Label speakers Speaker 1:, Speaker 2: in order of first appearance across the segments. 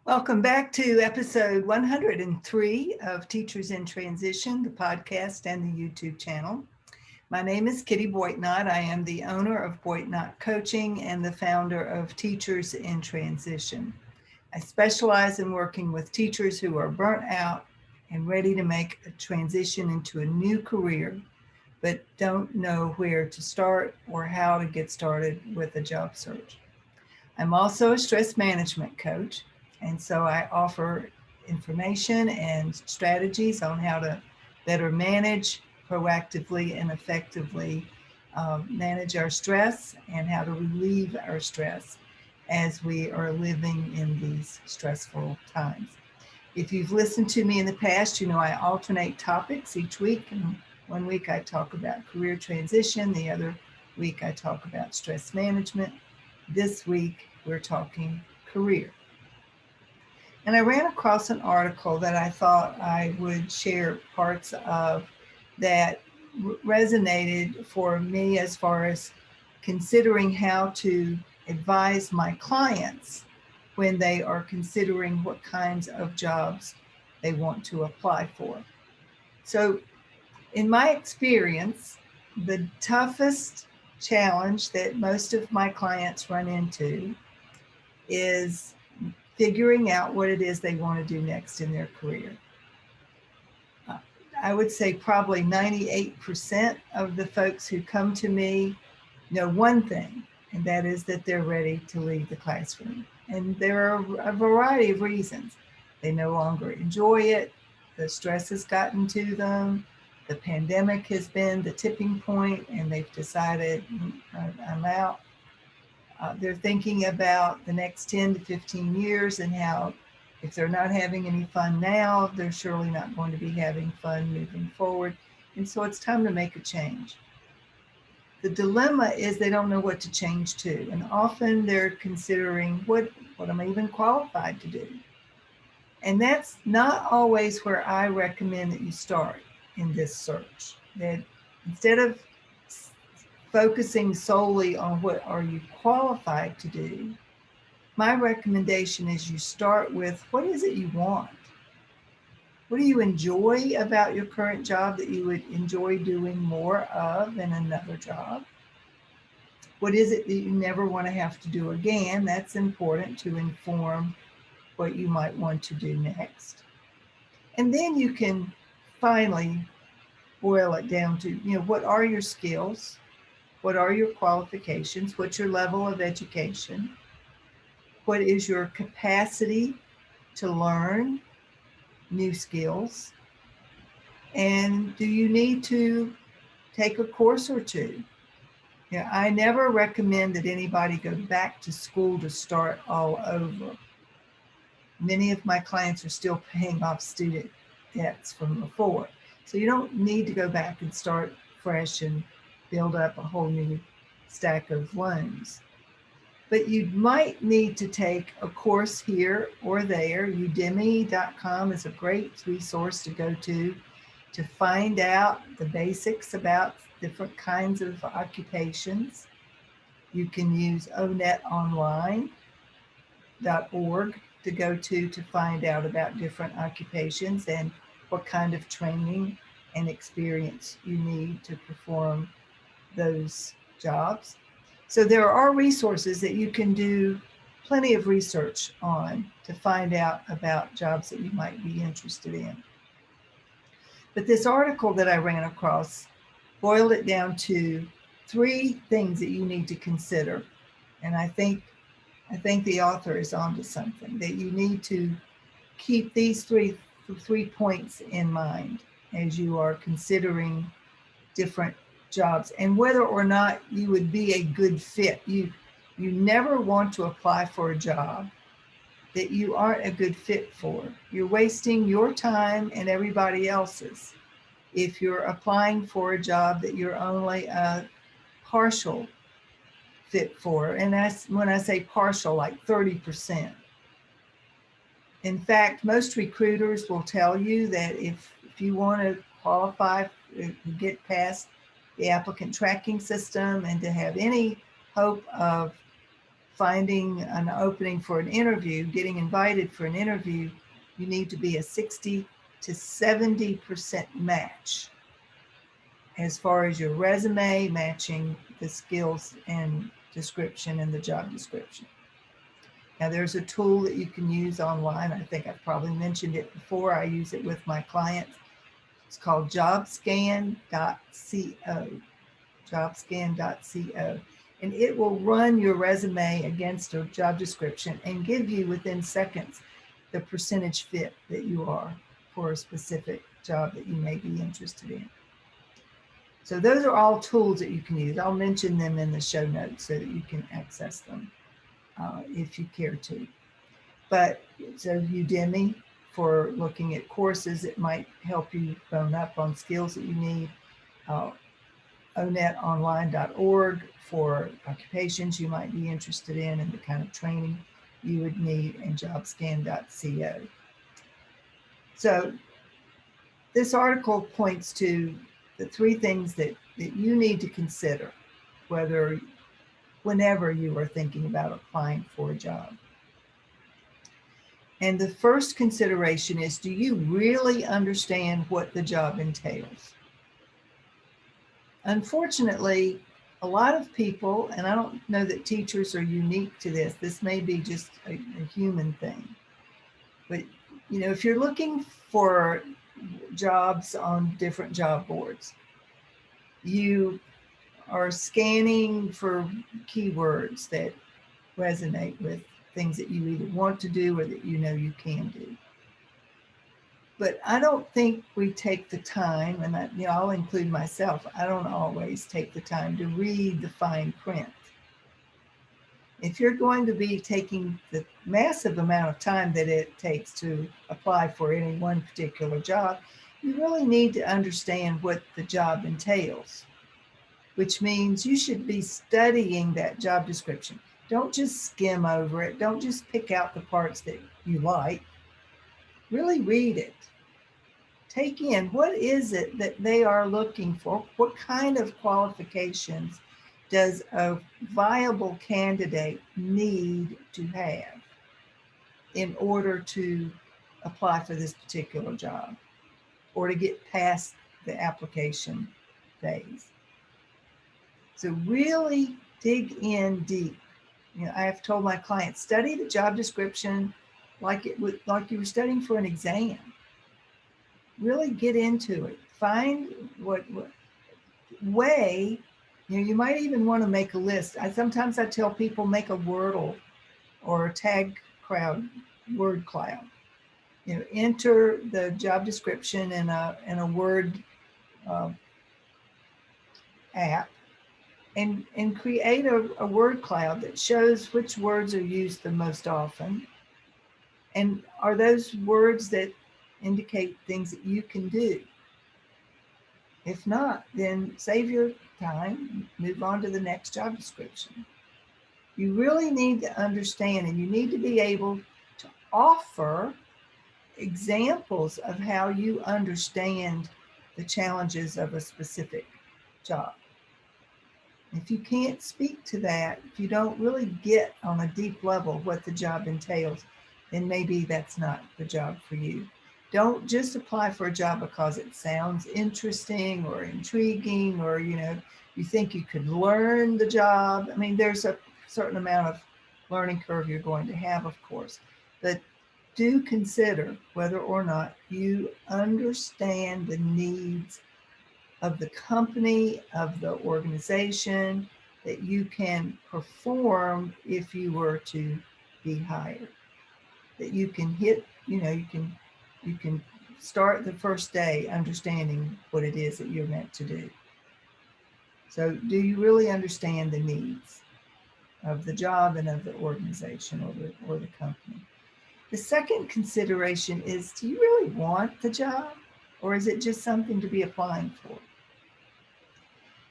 Speaker 1: Welcome back to episode 103 of Teachers in Transition, the podcast and the YouTube channel. My name is Kitty Boitnott. I am the owner of Boitnott Coaching and the founder of Teachers in Transition. I specialize in working with teachers who are burnt out and ready to make a transition into a new career, but don't know where to start or how to get started with a job search. I'm also a stress management coach, and so I offer information and strategies on how to better manage proactively and effectively manage our stress and how to relieve our stress as we are living in these stressful times. If you've listened to me in the past, you know I alternate topics each week. And one week I talk about career transition, the other week I talk about stress management. This week we're talking career. And I ran across an article that I thought I would share parts of that resonated for me as far as considering how to advise my clients when they are considering what kinds of jobs they want to apply for. So, in my experience, the toughest challenge that most of my clients run into is figuring out what it is they want to do next in their career. I would say probably 98% of the folks who come to me know one thing, and that is that they're ready to leave the classroom. And there are a variety of reasons. They no longer enjoy it, the stress has gotten to them, the pandemic has been the tipping point, and they've decided, I'm out. They're thinking about the next 10 to 15 years and how if they're not having any fun now, they're surely not going to be having fun moving forward. And so it's time to make a change. The dilemma is they don't know what to change to. And often they're considering what am I even qualified to do? And that's not always where I recommend that you start in this search. That instead of focusing solely on what are you qualified to do, my recommendation is you start with what is it you want? What do you enjoy about your current job that you would enjoy doing more of in another job? What is it that you never want to have to do again? That's important to inform what you might want to do next. And then you can finally boil it down to, what are your skills? What are your qualifications? What's your level of education? What is your capacity to learn new skills? And do you need to take a course or two? I never recommend that anybody go back to school to start all over. Many of my clients are still paying off student debts from before. So you don't need to go back and start fresh and build up a whole new stack of loans. But you might need to take a course here or there. Udemy.com is a great resource to go to find out the basics about different kinds of occupations. You can use onetonline.org to go to find out about different occupations and what kind of training and experience you need to perform those jobs. So there are resources that you can do plenty of research on to find out about jobs that you might be interested in. But this article that I ran across boiled it down to 3 things that you need to consider. And I think the author is onto something, that you need to keep these three points in mind as you are considering different jobs and whether or not you would be a good fit. You never want to apply for a job that you aren't a good fit for. You're wasting your time and everybody else's if you're applying for a job that you're only a partial fit for. And that's when I say partial, like 30%. In fact, most recruiters will tell you that if you want to qualify, get past the applicant tracking system and to have any hope of finding an opening for an interview, getting invited for an interview, you need to be a 60 to 70% match as far as your resume matching the skills and description and the job description. Now there's a tool that you can use online. I think I've probably mentioned it before. I use it with my clients. It's called jobscan.co, jobscan.co. And it will run your resume against a job description and give you within seconds the percentage fit that you are for a specific job that you may be interested in. So those are all tools that you can use. I'll mention them in the show notes so that you can access them if you care to. But so Udemy for looking at courses, it might help you bone up on skills that you need. onetonline.org for occupations you might be interested in and the kind of training you would need, and jobscan.co. So this article points to the three things that you need to consider whenever you are thinking about applying for a job. And the first consideration is, do you really understand what the job entails? Unfortunately, a lot of people, and I don't know that teachers are unique to this may be just a human thing, but you know, if you're looking for jobs on different job boards, you are scanning for keywords that resonate with things that you either want to do or that you know you can do. But I don't think we take the time, and I'll include myself, I don't always take the time to read the fine print. If you're going to be taking the massive amount of time that it takes to apply for any one particular job, you really need to understand what the job entails, which means you should be studying that job description. Don't just skim over it. Don't just pick out the parts that you like. Really read it. Take in, what is it that they are looking for? What kind of qualifications does a viable candidate need to have in order to apply for this particular job or to get past the application phase? So really dig in deep. You know, I have told my clients, study the job description like you were studying for an exam. Really get into it. Find what way, you might even want to make a list. Sometimes I tell people, make a Wordle or a tag crowd, word cloud. Enter the job description in a Word app and create a word cloud that shows which words are used the most often. And are those words that indicate things that you can do? If not, then save your time, move on to the next job description. You really need to understand, and you need to be able to offer examples of how you understand the challenges of a specific job. If you can't speak to that, if you don't really get on a deep level what the job entails, then maybe that's not the job for you. Don't just apply for a job because it sounds interesting or intriguing, or you think you could learn the job. I mean, there's a certain amount of learning curve you're going to have, of course, but do consider whether or not you understand the needs of the company, of the organization, that you can perform if you were to be hired. That you can hit, you can start the first day understanding what it is that you're meant to do. So do you really understand the needs of the job and of the organization or the company? The second consideration is, do you really want the job, or is it just something to be applying for?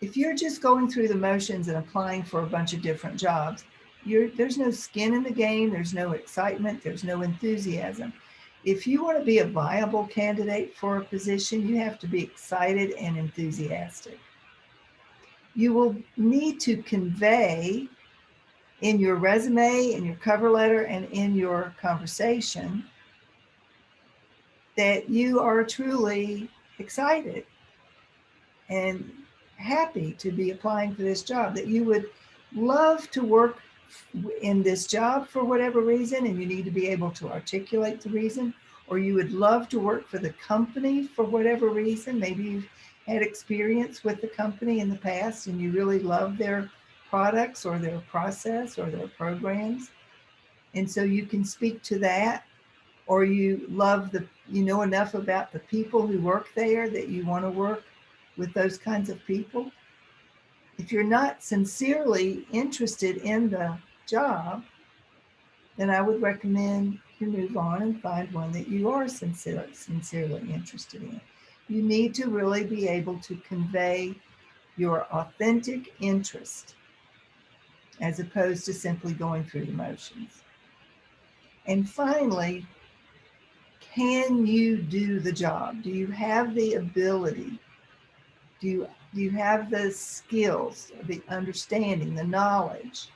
Speaker 1: If you're just going through the motions and applying for a bunch of different jobs, there's no skin in the game, there's no excitement, there's no enthusiasm. If you want to be a viable candidate for a position, you have to be excited and enthusiastic. You will need to convey in your resume, in your cover letter, and in your conversation that you are truly excited and happy to be applying for this job, that you would love to work in this job for whatever reason, and you need to be able to articulate the reason, or you would love to work for the company for whatever reason. Maybe you've had experience with the company in the past and you really love their products or their process or their programs. And so you can speak to that, or you love you know enough about the people who work there that you want to work with those kinds of people. If you're not sincerely interested in the job, then I would recommend you move on and find one that you are sincerely interested in. You need to really be able to convey your authentic interest as opposed to simply going through the motions. And finally, can you do the job? Do you have the ability? Do you have the skills, the understanding, the knowledge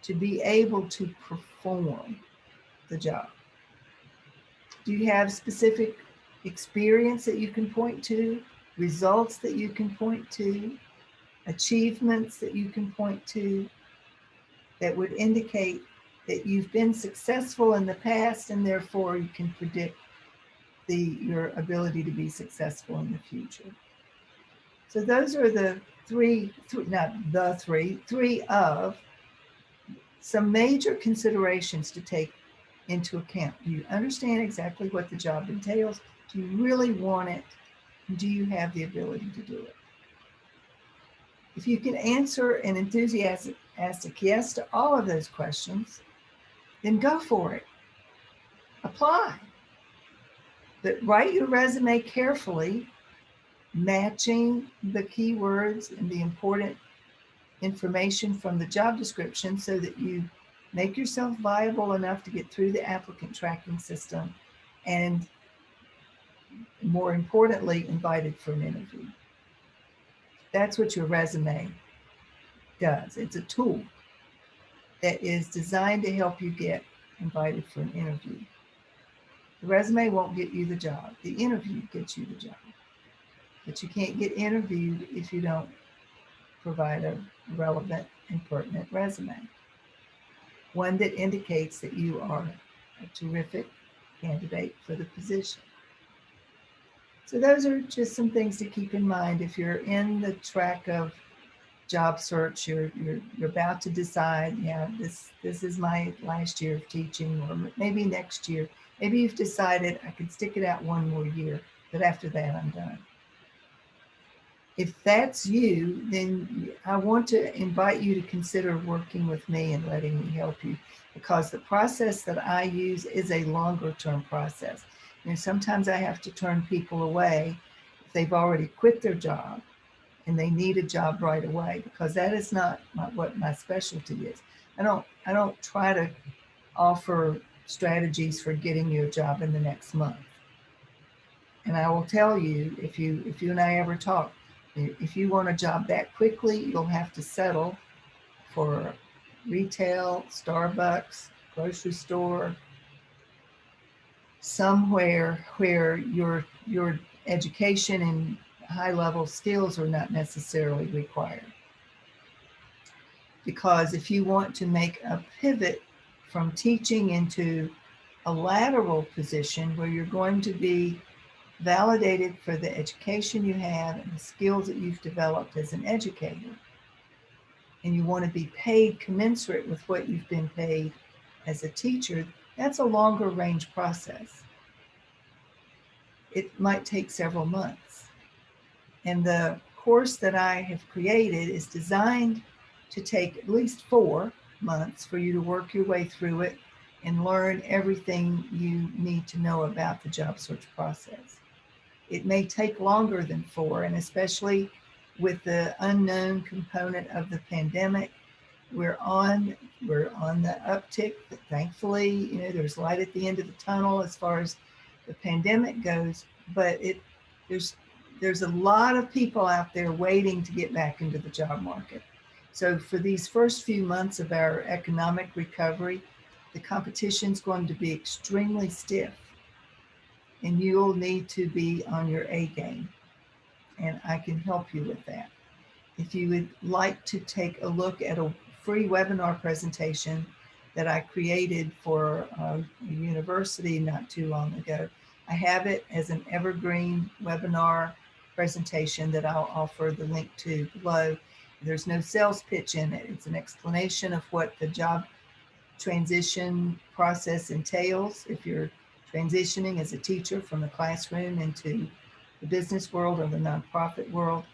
Speaker 1: to be able to perform the job? Do you have specific experience that you can point to, results that you can point to, achievements that you can point to that would indicate that you've been successful in the past and therefore you can predict your ability to be successful in the future? So those are the three of some major considerations to take into account. Do you understand exactly what the job entails? Do you really want it? And do you have the ability to do it? If you can answer an enthusiastic yes to all of those questions, then go for it. Apply. But write your resume carefully, matching the keywords and the important information from the job description so that you make yourself viable enough to get through the applicant tracking system and, more importantly, invited for an interview. That's what your resume does. It's a tool that is designed to help you get invited for an interview. The resume won't get you the job. The interview gets you the job. But you can't get interviewed if you don't provide a relevant and pertinent resume, one that indicates that you are a terrific candidate for the position. So those are just some things to keep in mind if you're in the track of job search. You're about to decide, yeah, this is my last year of teaching, or maybe next year. Maybe you've decided I could stick it out one more year, but after that I'm done. If that's you, then I want to invite you to consider working with me and letting me help you, because the process that I use is a longer term process. You know, sometimes I have to turn people away if they've already quit their job and they need a job right away, because that is not what my specialty is. I don't try to offer strategies for getting you a job in the next month. And I will tell you, if you and I ever talk, if you want a job that quickly, you'll have to settle for retail, Starbucks, grocery store, somewhere where your education and high-level skills are not necessarily required. Because if you want to make a pivot from teaching into a lateral position where you're going to be validated for the education you have and the skills that you've developed as an educator, and you want to be paid commensurate with what you've been paid as a teacher, that's a longer range process. It might take several months. And the course that I have created is designed to take at least 4 months for you to work your way through it and learn everything you need to know about the job search process. It may take longer than 4, and especially with the unknown component of the pandemic, we're on the uptick. Thankfully, you know, there's light at the end of the tunnel as far as the pandemic goes, but there's a lot of people out there waiting to get back into the job market. So for these first few months of our economic recovery, the competition is going to be extremely stiff, and you'll need to be on your A game, and I can help you with that. If you would like to take a look at a free webinar presentation that I created for a university not too long ago, I have it as an evergreen webinar presentation that I'll offer the link to below. There's no sales pitch in it. It's an explanation of what the job transition process entails if you're transitioning as a teacher from the classroom into the business world or the nonprofit world.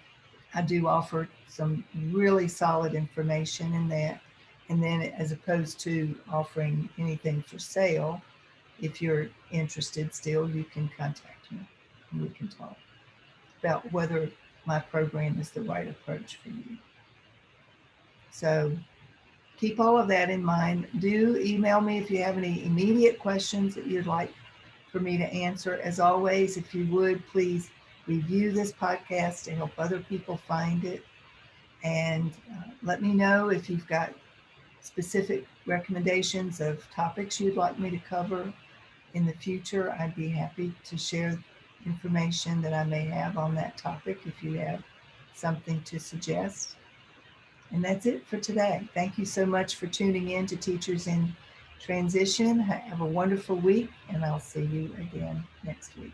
Speaker 1: I do offer some really solid information in that. And then as opposed to offering anything for sale, if you're interested still, you can contact me and we can talk about whether my program is the right approach for you. So keep all of that in mind. Do email me if you have any immediate questions that you'd like for me to answer. As always, if you would, please review this podcast to help other people find it. And let me know if you've got specific recommendations of topics you'd like me to cover in the future. I'd be happy to share information that I may have on that topic if you have something to suggest. And that's it for today. Thank you so much for tuning in to Teachers in Transition. Have a wonderful week, and I'll see you again next week.